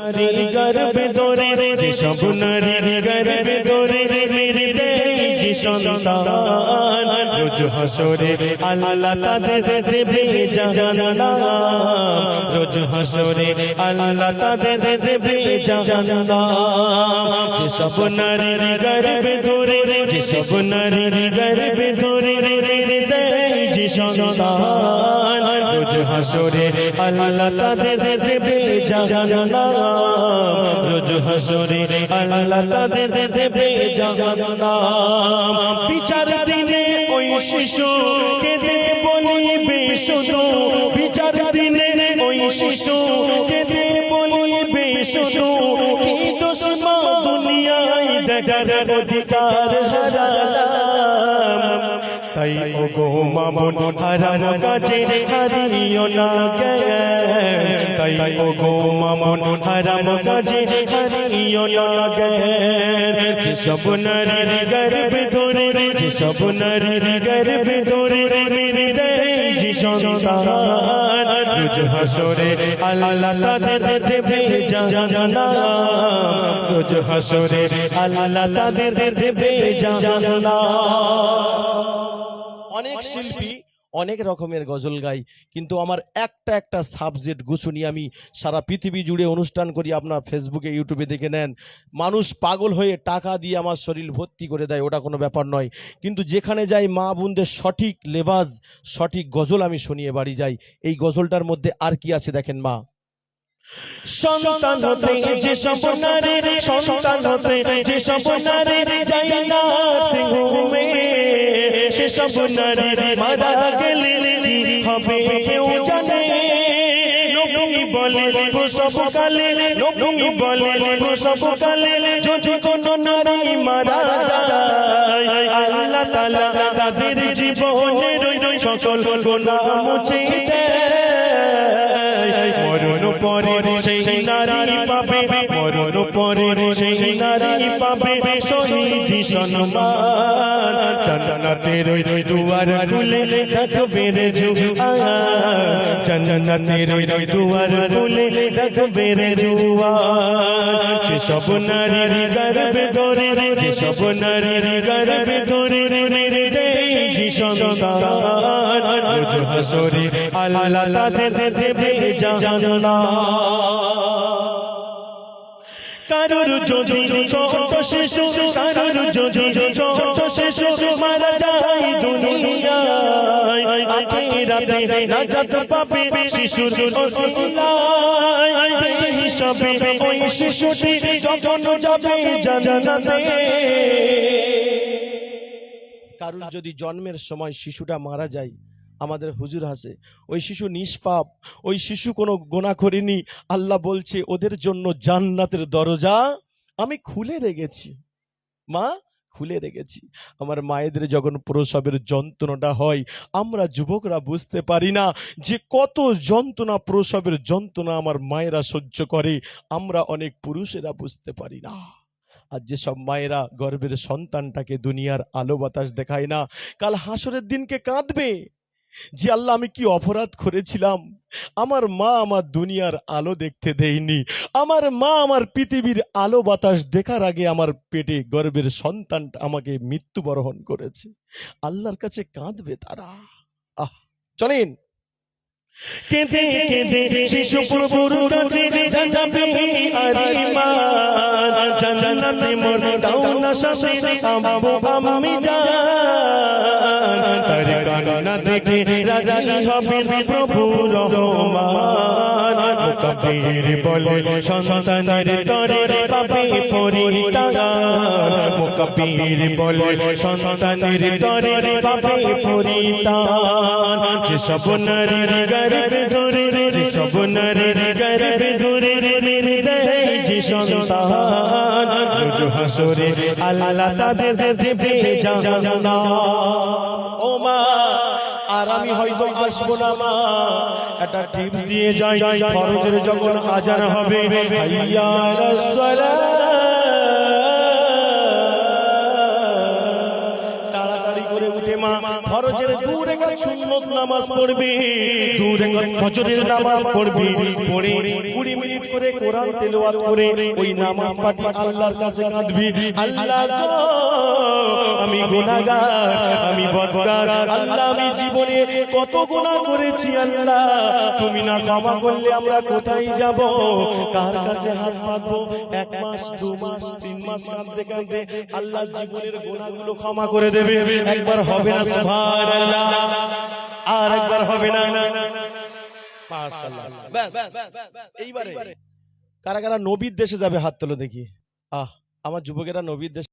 গর্বে ধরে যেসব নারীর গর্বে ধরে মেরে দেয় যে সন্তান, রোজ হাসরে আল্লাহ তাদের দেবে জাহান্নাম, রোজ হাসরে আল্লাহ তাদের দেবে জাহান্নাম। যেসব নারীর গর্বে ধরে যেসব নারীর গর্বে ধরে মেরে দেয় যে সন্তান, রোজ হাসরে আল্লাহ তাদের দেবে জাহান্নাম, রোজ হাসরে আল্লাহ তাদের দেবে জাহান্নাম। বিচার দিনে ওই শিশু কেঁদে বলিবে শুধু, বিচার দিনে ওই শিশু কেঁদে বলিবে শুধু, কি দোষ মা দুনিয়ায় দেখার অধিকার হারালাম। তাই ও গো মামুন হারাম কাজে হারিও না জ্ঞান, তাই ও গো মামুন হারাম কাজে হারিও না জ্ঞান। যেসব নারীর গর্বে ধরে যেসব নারীর গর্বে ধরে মেরে দেয় যে সন্তান, রোজ হাসরে আল্লাহ তাদের দেবে জাহান্নাম, রোজ হাসরে আল্লাহ তাদের দেবে জাহান্নাম। অনেক শিল্পী অনেক রকমের গজল গাই, কিন্তু আমার একটা সাবজেক্ট গুছুনি আমি সারা পৃথিবী জুড়ে অনুষ্ঠান করি। আপনার ফেসবুকে ইউটিউবে দেখে নেন, মানুষ পাগল হয়ে টাকা দিয়ে আমার শরীর ভর্তি করে দেয়, ওটা কোনো ব্যাপার নয়। কিন্তু যেখানে যাই মা বোনদের সঠিক লেবাস সঠিক গজল আমি শুনিয়ে বাড়ি যাই। এই গজলটার মধ্যে আর কি আছে দেখেন। মা সন্তান হতে যে সব নারী, সন্তান হতে যে সব নারী যায় না সিংহমে, সে সব নারী মারা গেলে কি হবে কেউ জানে। নবী বলে প্রসবকালে, নবী বলে প্রসবকালে যদি কোনো নারী মারা যায়, আল্লাহ তাআলা তাদের জীবনের সকল গুনাহ মুছে দেয়। মরণ পরে সেই নারী পাবে, মরণ পরে সেই নারী পাবে শহীদি সম্মান। জান্নাতের ওই দুয়ার খুলে রাখবে রে জুয়ান, জান্নাতের ওই দুয়ার খুলে রাখবে রে জুয়ান। যেসব নারীর গর্বে ধরে যেসব নারীর গর্বে ধরে মেরে দেয় যে সন্তান, রোজ হাসরে আল্লাহ তাদের দেবে জাহান্নাম। কারোর যদি ছোট শিশু, কারোর যদি ছোট শিশু মারা যায় দুনিয়ায়, আখিরাতে নাজাত পাবে শিশুর ওসিলায়। হিসাবে ওই শিশুটি যখন যাবে জান্নাতে। কারোর যদি জন্মের সময় শিশুটা মারা যায়, আমাদের হুজুর হাসে, ওই শিশু নিষ্পাপ, ওই শিশু কোনো গুনাহ করেনি। আল্লাহ বলছে ওদের জন্য জান্নাতের দরজা আমি খুলে রেখেছি, মা খুলে রেখেছি। আমার মায়েদের যখন প্রসবের যন্ত্রণাটা হয়, আমরা যুবকরা বুঝতে পারি না যে কত যন্ত্রণা, প্রসবের যন্ত্রণা আমার মায়েরা সহ্য করে, আমরা অনেক পুরুষেরা বুঝতে পারি না। আর যেসব মায়েরা গর্ভের সন্তানটাকে দুনিয়ার আলো বাতাস দেখায় না, কাল হাসরের দিনকে কাঁদবে যে আল্লাহ আমি কি অপরাধ করেছিলাম, আমার মা আমার দুনিয়ার আলো দেখতে দেয়নি, আমার মা আমার পৃথিবীর আলো বাতাস দেখার আগে আমার পেটে গর্ভের সন্তানটা আমাকে মৃত্যুবরণ করেছে। আল্লাহর কাছে কাঁদবে তারা। চলেন কেঁদে কেঁদে শিশু প্রভুর কাছে যাবে আরিমান, জান্নাতে মোর দাও না সাথে আব্বু আম্মি জান। তার কান্না দেখে রাজি হবে প্রভু রহমান। মুকাব্বির বলে সন্তানের তরে পাবে পরিত্রাণ, মুকাব্বির বলে সন্তানের তরে পাবে পরিত্রাণ। যেসব নারীর গর্বে ধরে যেসব নারীর গর্বে ধরে মেরে দেয় যে সন্তান, রোজ হাসরে আল্লাহ তাদের দেবে জাহান্নাম। ও মা, আর আমি হয়তো আসবো না মা, একটা টিপস দিয়ে যাই। ফরজের যখন আজান হবে, হাইয়া আলাস সালাহ, তাড়াতাড়ি করে উঠে মা ফরজের 2 রাকাত রাকাত সুন্নত নামাজ পড়বি, 2 রাকাত ফজরের নামাজ পড়বি, পড়ে 20 মিনিট করে কোরআন তেলাওয়াত করে ওই নামাজ পাঠে আল্লাহর কাছে কাঁদবি, আল্লাহ গো আমি গুনাহগার, আমি বদকার, আল্লাহ আমি জীবনে কত গুনাহ করেছি, আল্লাহ তুমি না ক্ষমা করলে আমরা কোথায় যাব, কার কাছে হাত পাতবো? 1 মাস 2 মাস 3 মাস কাঁদতে কাঁদতে আল্লাহ জীবনের গুনাহগুলো ক্ষমা করে দেবে। একবার হবে না সুবহানাল্লাহ? আর একবার হবে না? মাশাআল্লাহ। ব্যাস এইবারে কারা কারা নবীর দেশে যাবে হাত তোলো দেখি। আমার যুবকেরা নবীর দেশে